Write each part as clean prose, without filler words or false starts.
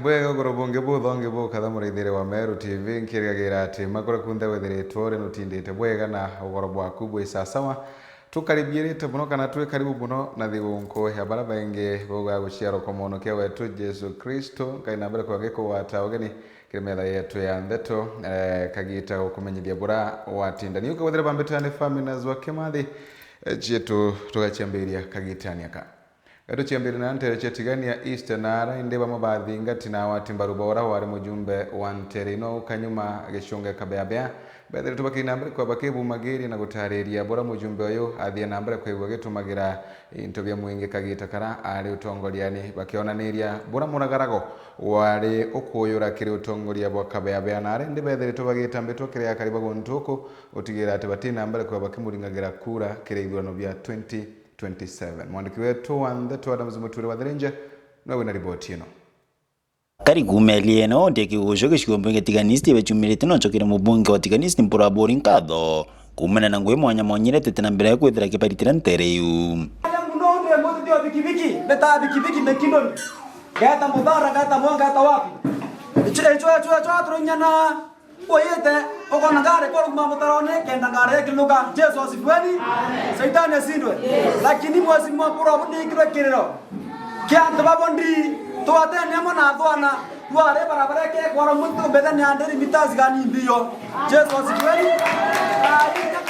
Bwega gorobonge buthonge bukatha muraithire wa Meru TV nkirigagira ati makora kunthe wethiritwo ri nutindite bwega na ugoro bwaku bwi sasawa tukaribirite muno kana twi karibu muno na thigunku ya bara baingi buga guciaro kwa muhonokia wetu Jesu Kristo kaina mbere kwa giko wata ugeni kiremetha yetu ya ndeto kagita gukumenyithia bura watinda ni uka wethire bambetane family zwa Kimathi jetu tugachambiria kagitania ka Edo chiambiri na ntere chetigani ya Easter nara indeba mabathi ngati na watimbaru bora wari mujumbe wa nterino kanyuma gishunge kabeabea bethere tubaki nambere kwa bakebu magiri na gutariria bora mujumbe oyo athia nambere kwa igwa gitumagira into bya mwingi kagita kara ari utongoriani bakionaniria bora muragarago wari ukuyura kiri utongoria bwa kabeabea nare ndi bethere tubagita mbetwo kiri akariba gontuko utigira ati batina nambere kwa bakimuringagira kura kiri ithurano bya 2027 mwandiki wetu wa ndeto Adams Muture wa Thirinje nawe na ripoti ino kari kumelie no ndeki ujo gishigombe getiganisti bechumirite no chokire mubunge wa tiganisti mpura boring kado kumena na ngwe mwanya mwanyire tetena mbere ya kwethira kiparitira ntereyu muno ndi mbozi dio bikibiki beta bikibiki mekindoni gata mudara gata mwanga gata wapi chwa tronyana oyete okona ngare kwa kumamutarone kenda ngare kiluka Jesu asifweni Saitani asindwe lakini mwezi mwapura bundi kirero kianto babondi tuate nemo na thwana tuare barabara ke kwa muntu bedani anderi mitazi gani mbio Jesu asifweni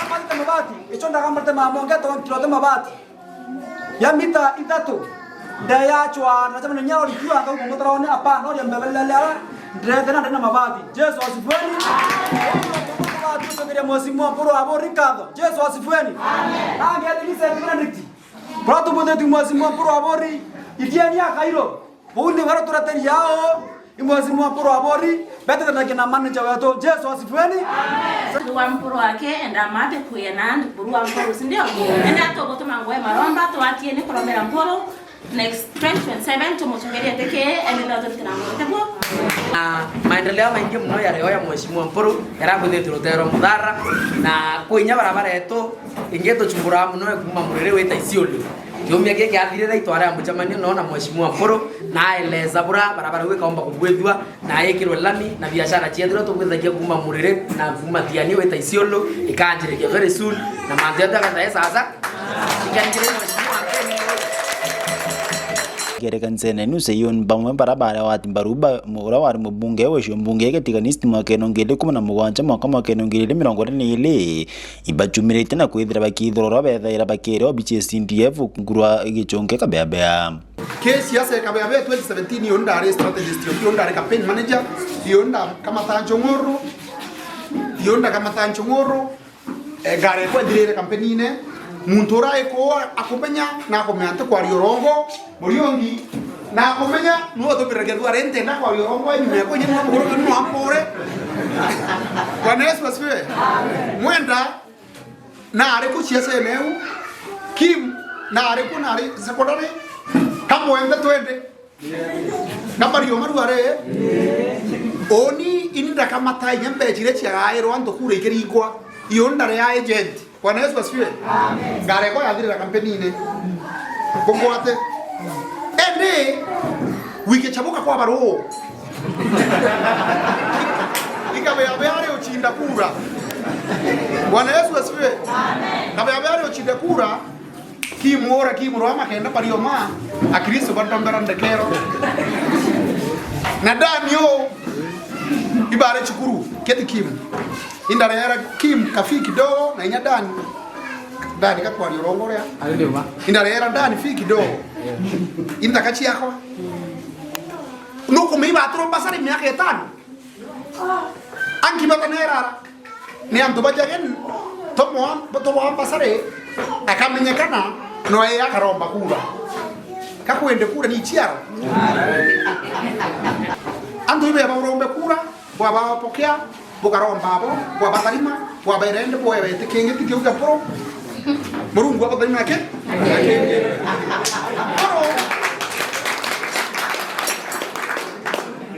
kama mabati ichonda kama mamonge to kilote mabati ya mita itatu ndaya chwa na chama nyao likiwa kwa kumamutarone apa no ya mbelele ndrethena ndena mabati Jesu asifweni tukiria mwezi mwapuro abo Ricardo Jesu asifweni amen angeelise Benedict prato bodetu mwezi mwapuro abori idiani akairo bundi waro turateri yao mwezi mwapuro abori bete na kina manager wetu Jesu asifweni amen tuwa mpuro wake enda mate kuyena ndikuruwa mpuro sindio enda togotuma ngwe maromba tuatie ni kuromera mpuro next 2027 tumutumeria teke enda tutina ngwe maendeleo maingi muno yareo ya mheshimiwa Mpuru yarabuthite rutero muthara na kuinya barabara yetu ingeto chumbura muno kuma murere weta isiolu kiumia giki athirira itwara muchamanio no na mheshimiwa Mpuru na eleza bura barabara wikaomba kubwethwa na yekirwe lami na biashara chiethiro tugwithagia kuma murere na kuma thiani weta isiolu ikanjirikia very soon na mantheta kana sasa ikanjirikia mheshimiwa kerekanzene nuse yon bamwe barabara wati baruba mura wari mubunge wesho mbunge getiganisti mwakeno ngele 17 mwaka ngele 2022 ibachumirite na kwithira bakithoro bethaira bakere obiche CDF ngurwa gichonge kabeabea kesi ya kabeabea 2017 yonda are strategist yonda are campaign manager yonda kama tancho ngoro gare kwa dire campaign ine muntu eko akumenya na akomenta kwa riorongo muriongi na akomenya nuo to biragedwa rente na kwa riorongo nyuma yako nyuma mugoro no ampore kwa Yesu asifiwe mwenda na are ku chiese leo kim na are ku na are sekondari kama wende twende kama rio maru are oni inda kama tai nyambe chire chia aero ando kure ikerigwa ionda ya agent Bwana Yesu asifiwe. Amen. Ngare kwa yathirira kampeni ine. Bongwate. Ende wike chabuka kwa baro. Ikabeabea uchinda kura. Bwana Yesu asifiwe. Amen. Kabeabea uchinda kura kimuro ama kenda parioma akristo bandambara ndekero. Na danyo ibare chukuru keti kim. Indara era kim kafi kidogo na inya dani kwa riorongo ria alelewa indara era dani fi kidogo inda kachi yako nuko miba atro basari miaka 5 anki batanera ni anto bajagen tomo basare akamenyekana no ya karomba kura kakwende kura ni chiaro anto ibe barombe kura baba pokea bukaromba abo bwa batarima bwa bairende bwa bete kenge tikiuga pro murungu abo batarima ke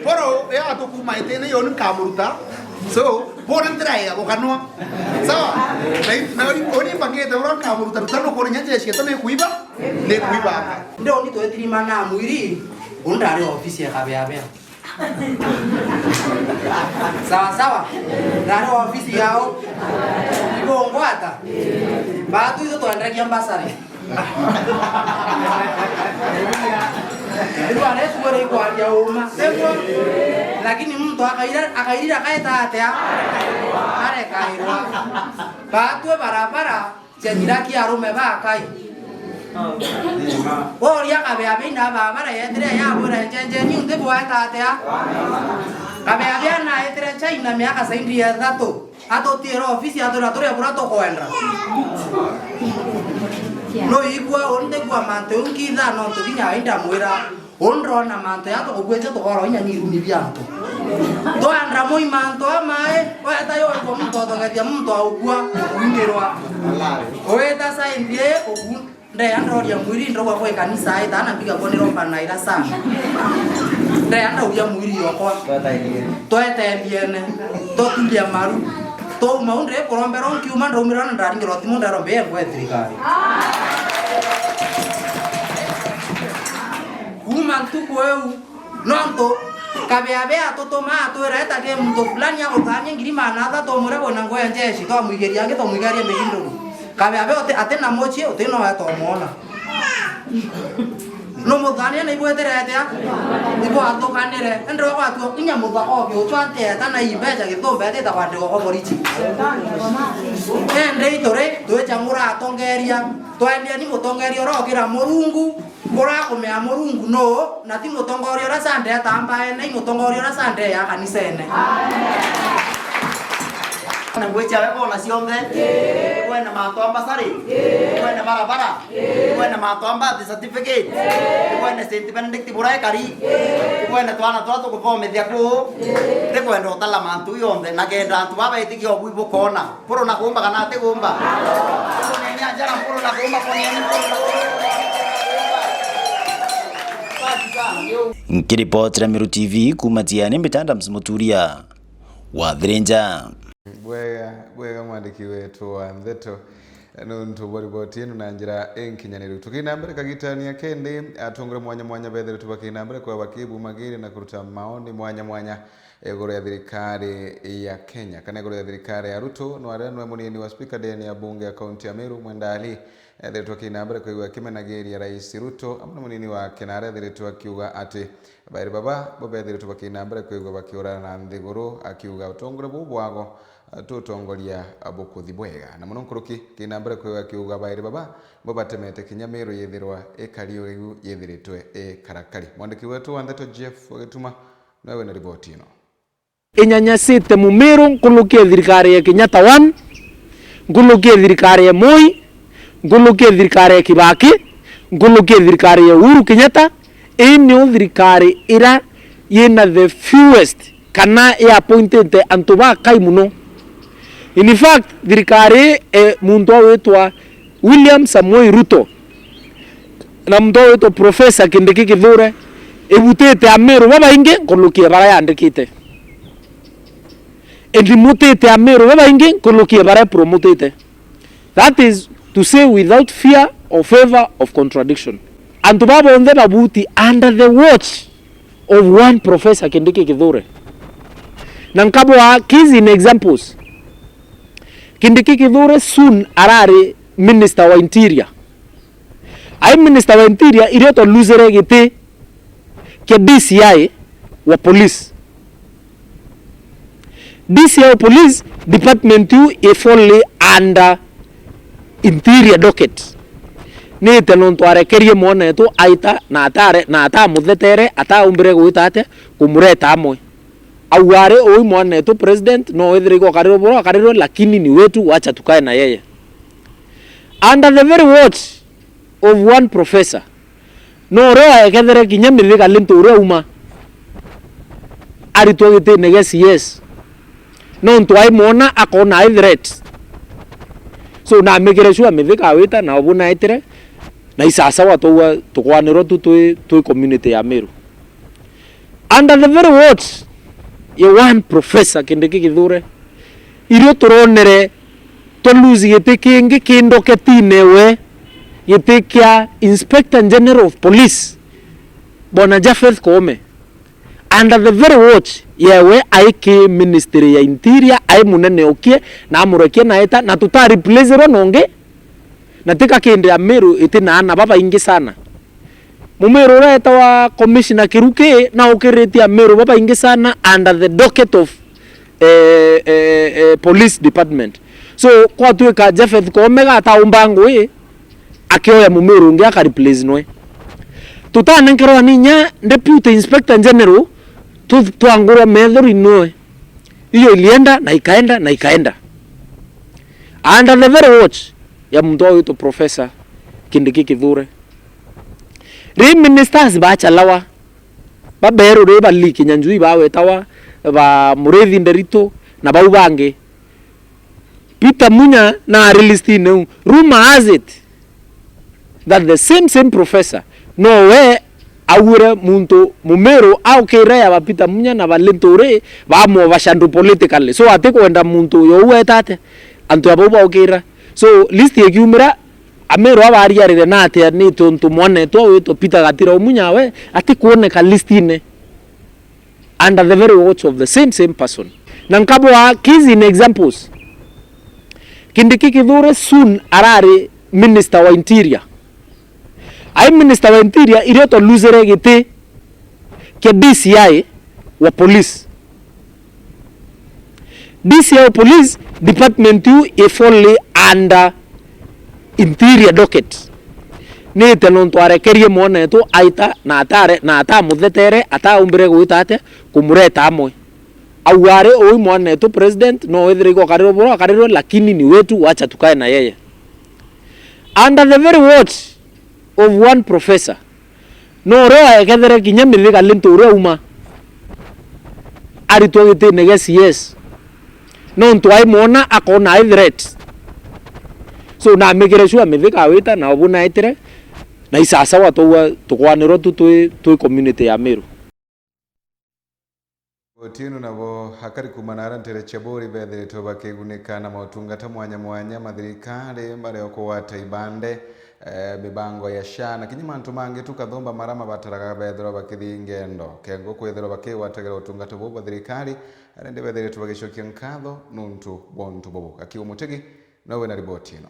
poro ya to kuma itene yon kamuruta so boran trai abo kanwa sawa na oni pangete ora kamuruta tano ko nyanje shike tane kuiba ne kuiba ndio ni to etirima na mwiri undari ofisi ya kabeabea sawa ndari ofisi yao ibongwata batu hizo tuandra kiambasari ndio anayesu bora iko ya uma lakini mtu akairira kaeta atea are kairwa batu barabara chenjira ki arume ba kai oria kabeabe na bara yetre ya bora chenje ni unde boata atea kabeabe na yetre chaina miaka saindi ya dato ato tiro ofisi adoratore burato koendra no igwa onde gwa mante unkiza no tudinya inda mwira onro na mante yato ogweje to goro nya ni rumi bianto to andra moi manto amae oeta yo ko mto to gatia mto ogwa ndirwa oeta saindie ogun nde andro ya mwiri ndo kwa kanisa ita na piga kwa niro pana ila sana nde andro ya mwiri yoko to eta biene to tulia maru to maundre korombero kiuma ndo mirana ndari ngiro timo ndaro be kwa trikari mantu kweu nonto kabeabea toto ma to era eta ke mto fulani ya kotanya ngiri manatha to mure bona ngoya njeshi to muigeri yange to muigeri meindo kabeabea atena mochi oteno ya to mona no modania na ibo eterete ya ibo ato kanere ndro kwa to kinya muba obyo twante eta na ibeja ke to bete ta kwande ko borichi ende itore to chamura atongeria to endia ni mutongeria ro kira murungu kora kumea murungu no na ti mutongoria ra sande tambae na mutongoria ra sande ya kanisa ene na ngwecha weko na siombe kwenda matomba sari kwenda barabara kwenda matomba certificate kwenda St Benedict burai kari kwenda twana twato kuthomethia ku te kwenda utala mantu yonde na kenda antu baba itiki obu ibukona puro na kumba kana ate kumba ni njara puro na kumba ponyeni Nkiripotera Meru TV kumatiani mitanda msimuturia wathirenja bwega mwandiki wetu wa Ntheto nuntu boriboti ino na njira enkinyaniru tukina mbere kagitania kende atungure mwanya bethere tubakina mbere kwa bakibu magiri na kuruta maoni mwanya egoro ya thirikari ya Kenya kana egoro ya thirikari ya Ruto no arenwe munini wa speaker deni ya bunge ya kaunti ya Meru Mwendali ethetwo kinambere kwa kimenagiri ya rais Ruto amuna munini wa Kenare ethetwo akiuga ati bairi baba bobethetwo bakinambere kwa bakiura na nthiguru akiuga utongore bubwago tutongoria bukuthi bwega na muno nkuruki kinambere kwa akiuga bairi baba bobatemete kinyamiro yethirwa ekario riu yethiritwe karakari mwandiki wetu wa Ntheto Jeff Gituma nawe na ripoti ino inyanyasite Mumiru nkulukie thirikari ya Kenyatta 1 nkulukie thirikari ya Moi nkulukie thirikari ya Kibaki nkulukie thirikari ya Uhuru Kenyatta ino thirikari ira yena the fewest kana ya appointed antu bakai muno. In fact thirikari muntu wetwa William Samoei Ruto na muntu wetwa Professor Kindiki Kithure ebutete Ameru babainge nkulukie bara yandikite endimutete Ameru babainge nkulukie bara promotete. That is to say without fear or favor of contradiction. And to baba onde babuti under the watch of one Professor Kindiki Kithure. Nankabwa kizi in examples. Kindiki Kithure soon arare Minister wa Interior. Ai Minister wa Interior ireto luzere gite ke DCI wa police. DCI police department you is only under Interior docket. Ni tenon tware kerie mona tu aita na ata muthetere ata umbire guitate kumureta amwe aware oi mwana tu president no ethiriko kariro lakini ni wetu wacha tukae na yeye under the very watch of one professor no roa ekethere kinyamithika lintu ure uma aritogite negesi yes no ntwai mona akona i threat so na mekere sure mithika wita na obuna itire na isasa watu tukwaniro tu community ya Meru under the very watch ya one Professor Kindiki Kithure irio turonere toluzi gite kingi kindoketine we gite kia Inspector General of Police Bwana Japheth Koome under the very watch yewe aiki ministry ya interior ai munene okie na amurekie na eta na tuta replace ro nonge na tika kende ya Meru itina na baba ingi sana Mumeru reta wa commissioner Kiruke na ukireti ya Meru baba ingi sana under the docket of police department. So kwa tuweka Japheth Koome gata umbango akioya Mumeru ngi aka replace noe tutana nkero ninya deputy inspector general tuangura medhori noe hiyo ilienda na ikaenda under the very watch ya mtoa yuto professor Kindiki Kithure ri ministers bacha lawa babero re baliki nyanjui bawe tawa ba Mureithi Nderito na baubange Peter Munya na release no rumor has it that the same professor no we awure muntu Mumeru au kire ya Peter Munya na Valentore ba mo bashandu politically so ate kwenda muntu yo wetate antu abo okira so list yekiumira Ameru abari yarire na ate ni tontu mone to Peter Gatira Munya we ate kuoneka listine under the very watch of the same person na nkabwa kizi in examples Kindiki Kithure soon arari minister wa interior ai minister wa interior irioto luzere gite ke DCI wa police DCI police department you fully under interior docket ni tenonto arekerie mone to aita na atare na ata muthetere ata umbire guitate kumureta amwe aware oi mone to president no wethire go kariro lakini ni wetu wacha tukae na yeye under the very watch of one professor no rea ekethere kinyamiri kalinto ure uma ari togite negesi yes no ntwai mona akona I threat so na mekere sure methika wita na obuna itere na isasa watu tukwaniro tu community ya Meru Otieno nabo hakari kumanara ntere chabori bethere toba keguneka na mautungata mwanya mathirikari bare okwata ibande bibango ya shana kinyima ntumange tukathomba marama bataraga bethero bakithi ngendo kengo kwethero bakiwatagera utungata bo bathirikari arende bethere tubagicokia nkatho nuntu bontu bobo akiwa mutegi nawe na ripoti ino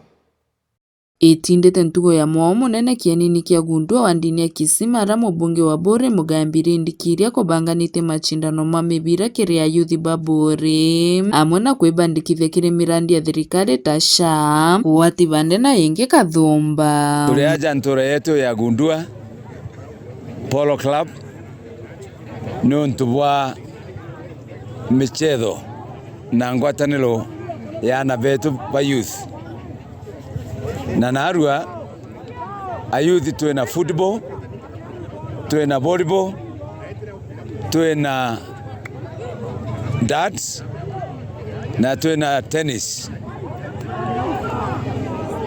itindete ntugo ya mwao munene kianini kia gundua wa ndini ya Kisimara mubunge wa Bore mugambire ndikiria kubanganite machindano ma mibira kiria yuthi babore amona kwibandikithia kiri mirandi ya thirikari tasha wati bande na ingi kathumba tuliaja ntura yetu ya gundua Polo Club nuntu bwa michezo na ngwataniro ya na betu ba youth na narua ayuthi tuwe na football, tuwe na volleyball, tuwe na darts na tuwe na tennis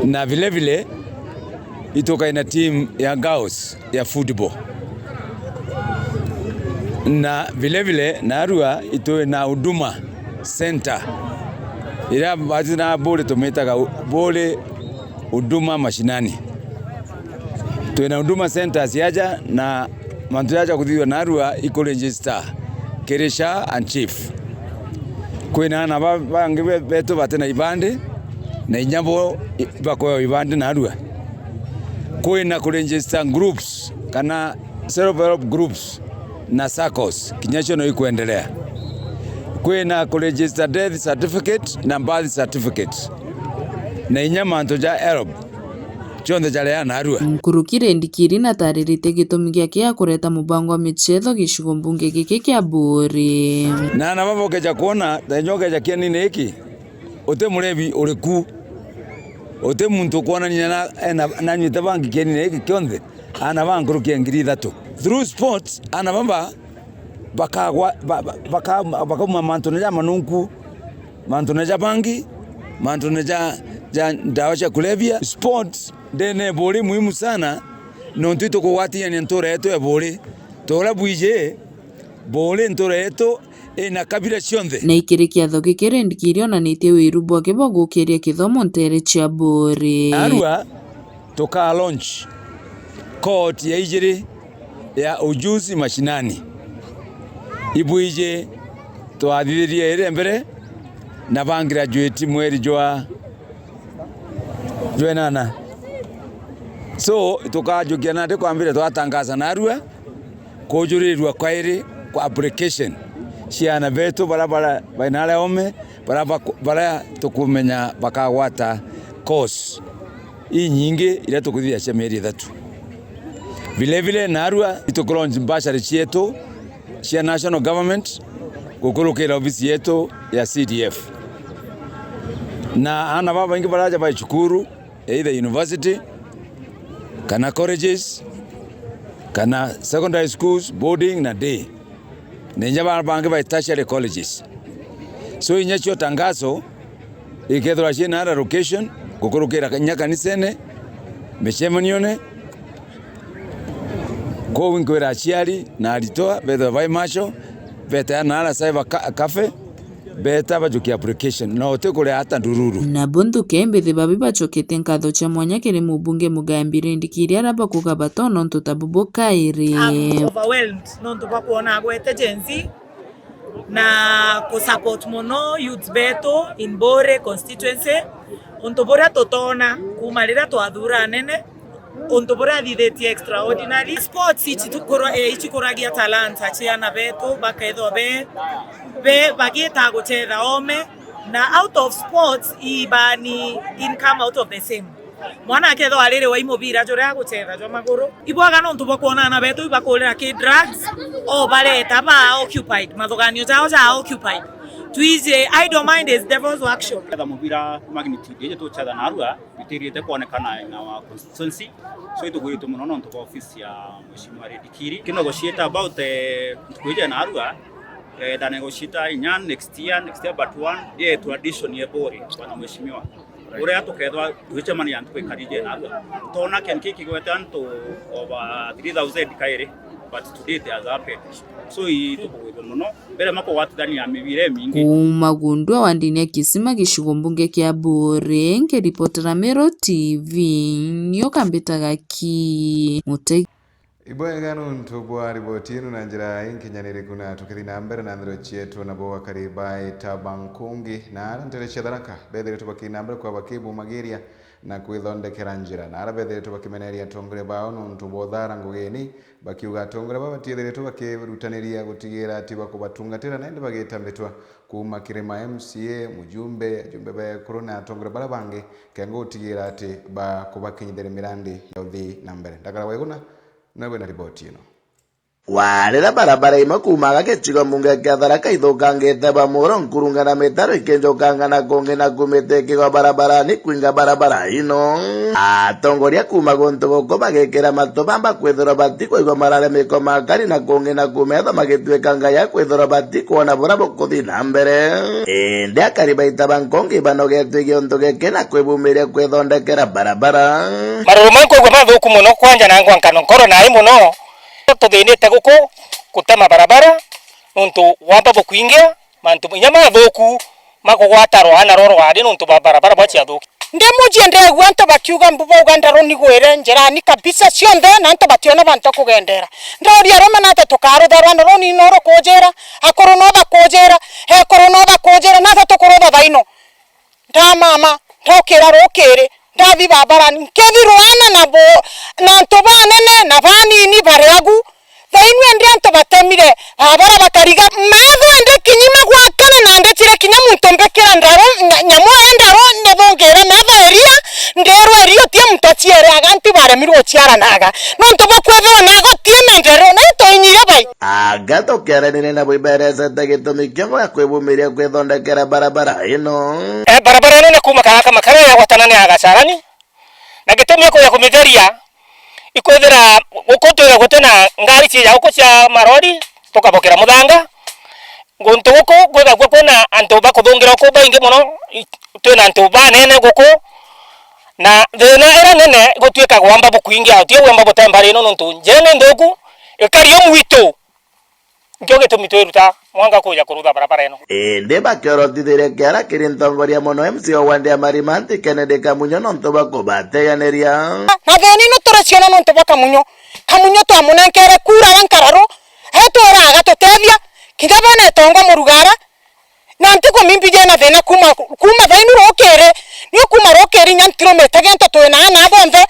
na vile itoka ina team ya girls ya football na vile narua itowe na huduma center ila baadhi na bole tumetaga bole huduma mashinani tuena huduma centers yaja na mantu yaja kuthiwa narua iko register Keresha and chief kwina na bangi beto batena ibande na inyambo bakoyo ibande narua kwina ku register groups kana self-help groups na SACCOS kinyasho no ikuendelea kwina ku register death certificate na birth certificate na inyama ntoja Arab chonde jale na arua mkurukire ndikiri na taririte gitumi giake ya kureta mubango wa michetho gicigo mbunge giki kia Bore na baboke ja kuona danyoke ja kiani neki ote murebi ureku ote muntu kuona ni na nyita bangi kiani neki kionde ana bankurukia ngiri 3 through sports ana bamba bakama mantu na manunku mantu na bangi mantu na dawa cha kulevya sports dene Bore muhimu sana nontu tukuwatia ni ntora yetu ya Bore tora buije Bore ntora yetu na kabila cionthe na ikirikia thogi kirendikirio na nitie wiru bwake bogukiria kithomo ntere cha Bore arua toka launch court ya ijiri ya ujuzi mashinani ibuije twathithirie ire mbere na ba graduate mweri jwa nana. So tukajukia nade kwa mbere twatangaza narua kujurirwa kwa iri kwa application ciana betu barabara bainale ome bara tukumenya bakagwata course nyingi ile tukuthia cia mieri 3. Vile narua itukulonji mbashari cietu cia national government gukurukira ofisi yetu ya CDF na ana baba ingi baraja ba chukuru either university kana colleges kana secondary schools boarding na day nenja bangi ba tertiary colleges. So inyacho tangazo ikethwa cina location gukurukira kanisene mecemanione ko winkwira aciari na aritoa betha vai macho beta na ala cyber cafe beta bajukia application no tekure hata ndururu na bundu kembe babi bachokete nkatho cha mwanya kiri mubunge Mugambire ndikiri araba kugabata nonto tabuboka iri overwhelmed nonto bakuona agwete jenzi na ku support mono youth beto in Bore constituency onto bora totona kumalira twathura nene onto bora thithetie extraordinary sports ichikuragia talanta ciana beto bakaitho be bagita guchetha ome na out of sports ibani income out of the same mwana ketho arire wa imobira jore guchetha jo maguru ibwaga no ntubo kuonana beto ibakulira ki drugs o bareta ba occupied mathoganio jao ja occupied tuize I don't mind is devil's workshop the mobira magnitude je to chada narua bitirite kuonekana na wa constituency so ituguitu muno no ntubo office ya mheshimiwa Redikiri kino negotiate about tukuije narua the negotiate in next year but one tradition ye Bore bwana mheshimiwa ure atukethwa tuicemania antuikarije narua tona kenkiki gwete antu over 3000 kaire but today they are up so itubugo muno bere mako watudania mibire mingi magundwa wandini kisima gishugo mbunge kia Bore nke reportera Meru TV nyoka mbetaga ki mute Ibwegano ntubwa ribotinu na njira inkinyaniri kuna tukithi na mbere na ndiro chietu na bowa karibai tabankungi na arantere chedharaka bethere tubaki na mbere kwa bakibu magiria na kwithondekera njira na ara bethere tubakimeneria tongore bao no ntubothara ngugeni bakiuga tongore baba tiethere tubakirutaniria gutigira ati bakubatungatira na ende bagitambitwa kuma kirima MCA mujumbe be corona tongore bara bange kengo utigira ati bakubakinyithira mirandi yothi na mbere ndakara weguna nawe na ripoti ino warira barabara imakumaga gecigo munge Tharaka ithukangite bamuro nkurungana mitaro ikinjukangana kungi na kumitekigwa barabarani kwinga barabara ino atongoria kuma guntu guku magikira matu bamba kwithirwa bati kuigwa mararemiko makari na kungi na kumetha magituika ngaya kwithirwa bati kuona bura bukuthi na mbere indi akaribaita bankongi banogetwe giontu giki na kwibumiria kwithondekera barabara maruru maikuigwa mathuku muno kwanja na ngwankano nkoro nai muno tuthinite guku gutema barabara nuntu wamba bukuingia mantu nyama thuku makugwatarwo ana roro wari nuntu barabara bwacia thuki ndemujie ndegwa antu bakiuga mbuba ugandaro ni gwire njirani kabisa cionthe na antu bationa bantu kugendera ndoria roma nate tukarutharwa na roni noro kujera akoro no bakujera he koro no bakujera na tukurutha thaino nda mama ndokira rukiri ndathi barabara nkethirwana na ntu banene na banini bariagu thainu ende antu batemire barabara bakariga mathu ende kinyima gwakana na ende tire kinya muntu mbekera ndaro nyamo endaro ndethongera mathu eria ndero erio tie muntu aciere aganti baremirwo ciaranaga no ntu bakwethwa na gotie mendero na toinyire bai agato keranire na bwiberesete gitumi kiongo ya kwibumiria kwithondekera barabara ino barabara ino ni kuma kaka makara ya gwatanane agacarani na gitumi ko ya kumitheria ikwethera gukutuga gutena ngari cia guku cia marori tukabokera muthanga guntu guku gwetha kwena antu bakuthungira ku baingi muno twina antu banene guku na thina era nene gutuika gwamba bukuingia utie gwamba butembari ino nuntu njene ndoku ikario mwitu ngio gitumi twiruta mwanga kuja kurutha barabara ino indi bakiorotithirie kiara kiri ntongoria muno MCO Wandea Marimanti Kennedy Kamunyo nontu bakubateganiria na thini no tureciona nontu bakamunyo Kamunyo twamunenkere kura wankararo etwora agatutethia kigabana tongo murugara na ntiko mimbije na thina kuma thainu rokere ni kuma rokeri nya kilomita gento twena na bonthe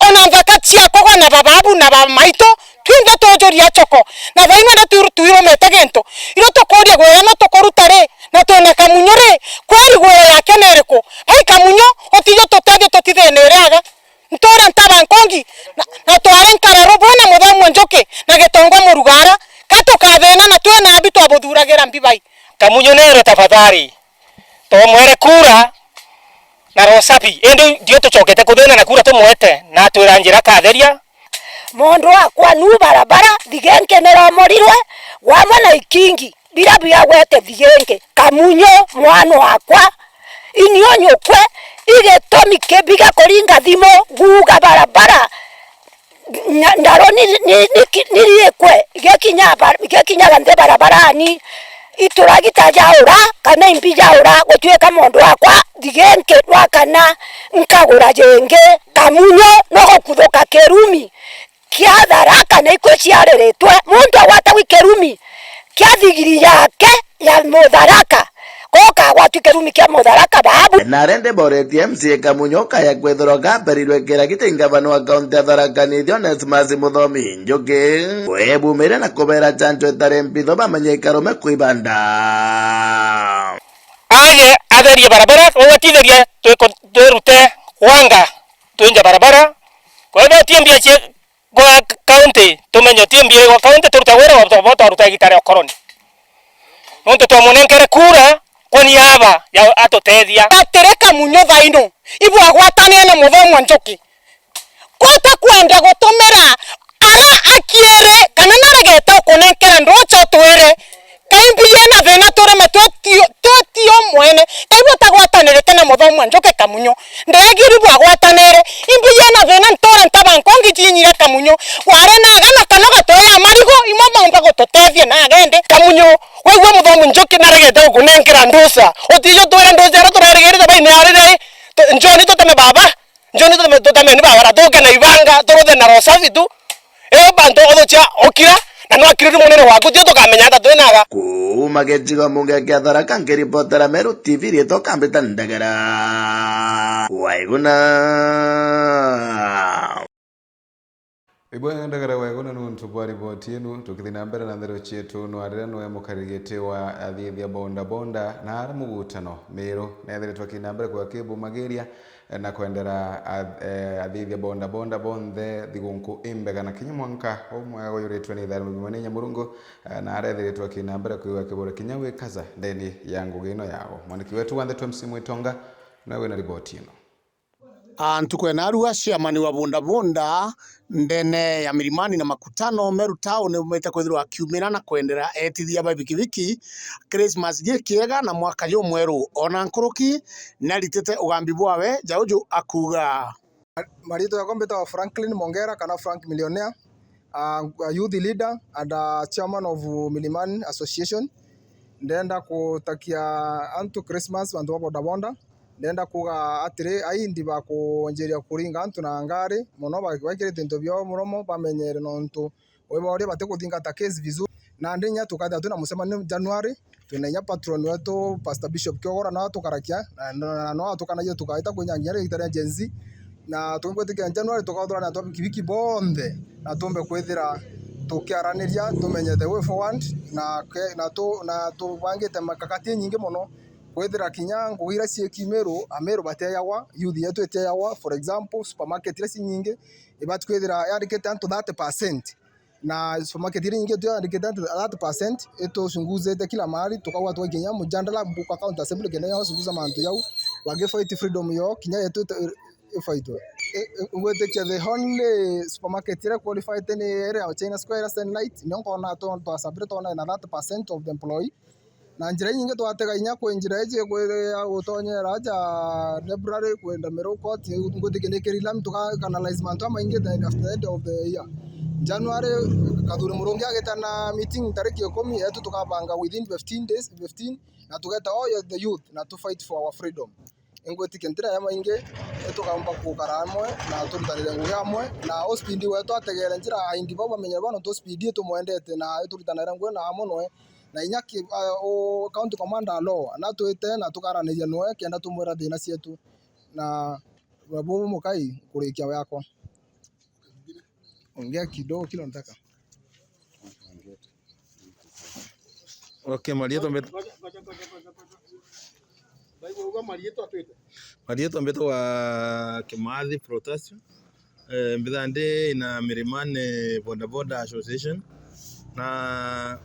ona vakati yako na bababu na bamaito twinda tojoria choko na thainu na tuiro metagento iro tokoria gwe na tokorutare na twena kamunyore kweri gwe yake nereko ai kamunyo otiyo totege totitheneraga ntora ntaba nkongi na tware nkararo bona muthomo njoke na getongo murugara kato kathena na twena abitu abothuragira mbibai kamunyo nero tafadhali to mwere kura na rosapi endo dio tuchokete kuthena na kura tumwete na twira njira katheria mundu akwa nu barabara thigenke neramorirwe wamwe na ikingi bila bia gwete thigenke kamunyo mwana wakwa inyonyokwe igetomi kebiga koringa thimo guga barabara ndaro niriekwe igekinya ganthe barabarani ituragita jaura kana imbi jaura gutweka mundu wakwa thigenke wakana nkagura jenge kamunyo no kuthoka kerumi kia Tharaka na ikwe ciareretwe mundu agwata wikerumi kia thigiri yake ya Mutharaka koka gwatu kerumi kia Mutharaka babu na rende boretie MCA Kamunyo kaya kwethoroga berirwe kera gitengabano wa kaunti ya Tharaka ni Onesmus Muthomi Njuki webumire na kubera chanjo etare mpitho bamenyeka rome kuibanda aye atherie barabara ogatitheria twirute wanga twinja barabara kwa hivyo tiembia kwa kaunti tumenyo tiembia kwa kaunti turuta wera wa turuta gitare okoroni nonto twamunenkere kura kwa niaba ya atotethia atereka munyo thaino ibu agwatane na Muthomo Njuki kota kwenda gutumira ara akiere kana naregeta kunenkera ndocho twire kaimbiye na thina tore metotio mwene kaibo tagwatanirete na Muthomo Njuki Kamunyo ndegiri bu agwatanire imbiye na thina ntore ntaba nkongi tinyire Kamunyo ware na gana kana gatoya marigo imama mbago totethia na agende Kamunyo wewe Muthomo Njuki naregeta kunenkera ndosa otiyo twire ndosa turaregere bai nyarire njoni toteme baba njoni toteme ni baba ratoke na ibanga torothe na rosafi tu banto odocha okira na no akiri munene waku tio tokamenya ta twenaga kuma gechigo munge kia Tharaka nkiripotera Meru TV rieto kambita ndagara waiguna Ibwe ndagara waiguna nuntu bwa ripoti inu tukithina mbere na ndero chietu no arira no emukarigete wa athithia bonda na ara mugutano Meru na ethiritwe kina mbere kwa kibu mageria na kwendera athithia bonda bonthe thigunku imbega na kinya mwanka omwe goyoretwe ni thari mubimane Nyamurungu na ara ethiritwe kina mbere kwa kibore kinya wikaza ndeni ya ngugino yao mwaniki wetu wanthe twemsimu itonga nawe na ripoti ino Ntukwena arua ciamani wa bonda ndene ya milimani na makutano Meru town umete kwithirwa akiumira na kwendera etithia ba bikibiki Christmas gikiega na mwaka yo mweru ona nkuruki naritete ugambi bwawe jauju akuga marito ya kompeta Franklin Mongera kana Frank Millionaire a youth leader and chairman of Milimani Association ndenda kutakia antu Christmas wantu wa bonda ndenda kuga atire aindi bakonjeria kuringa antu na ngari muno bakirite into byo muromo bamenyere nontu webore bate kuthingata case vizuri na ndenya tukatha tuna musemano January tunenya patron wetu Pastor Bishop Kyogora na tukarakia na no tukana yo tukaita kunyangira itare agency na tumwetika January tukathura na tubiki bonde na tumbe kwithira tukiaraniria tumenye the way forward na tu bangite makakati nyingi muno kwethira kinya ngugira cieki Meru bateyawa youth yetu eteyawa for example supermarket ira nyingi ibatu kwethira yarikete antu 30% na supermarket ira nyingi yarikete antu 30% eto shunguzete kila mahali tukawa twakinya mujandala mbuka account assembly kenya yao sunguza mantu yao wage fight freedom yo kinya yetu fight wete the only supermarket ira qualified in area China Square Sunlight nyonko na to asabire to na 30% of the employee na njira nyingi twatega inya kwe njira eje kwe gutonyera ja February kwenda Meru court nguthikire lam tuka canalize mantu maingi after the end of the year January Kadhure Murungi ageta meeting tariki 10 yetu tukabanga within 15 days na tugeta all the youth na to fight for our freedom ingwetikia ntira ya maingi tukamba kukara amwe na turutanire ngugi amwe na o speed wetu ategere njira indi baba menyera bano to speed tumwendete na turutanire ngugi na amono na inyaki o county commander law na tuite na tukaraniria noe kenda tumwira thina cietu na babu mukai kurikia yakwa ongea kidogo kile nataka. Okay, Marieto mbeto wa Kimathi Protestant mbithande ina Milimani Bodaboda Association na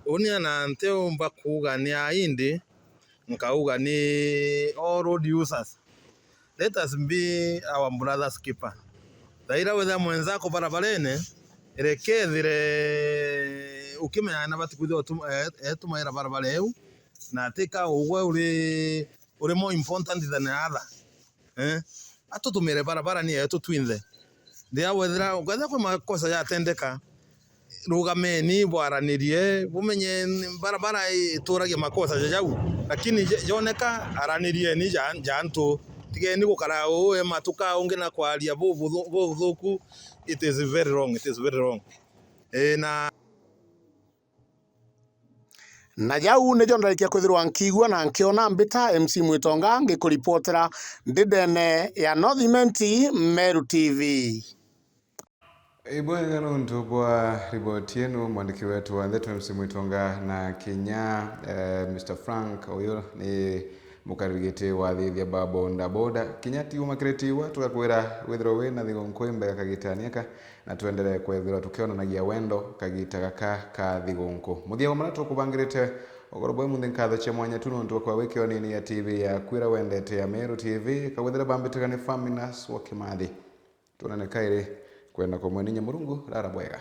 unia na nteo mbakuga ni aindi nkauga ni all road users, let us be our brother's keeper. Thaira wetha mwenzako barabarene rekethire ukimenya na batikuthio tumaira barabara eu na tika ugwe uri more important than other atutumire barabara ni yetu twinthe ndia wethira gwetha kwa makosa yatendeka rugameni bwaranirie bumenye barabara ituragia makosa jau lakini joneka aranirie ni jantu tigeni gukara matuka ungi na kwaria buthuku. It is very wrong, na jau nä njondarikia kwithirwa nkigua na nkiona mbita MC Mwitonga ngikuripotera ndidene ya Northimenti Meru TV. Ibwega nuntu bwa ripoti yenu mwandiki wetu wa Ndeto MC Mwitonga na Kenya Mr. Frank Oyo ni mukarigite wa thithia babo ndaboda kinyati umakiretiwa tukakwira withiro we na thigonko mbega kagitaniaka na tuendelee kwethira tukionanagia wendo kagita gaka ka thigonko muthia wa marato kubangirite ogorobwe munde nkatho cha mwanya tuno ntu kwa wiki nini ya TV ya kwira wendete ya Meru TV kawithira bambitaka ni Faminas wa Kimathi tunane kaire kwenda kwa mweninya Murungu rara bwega.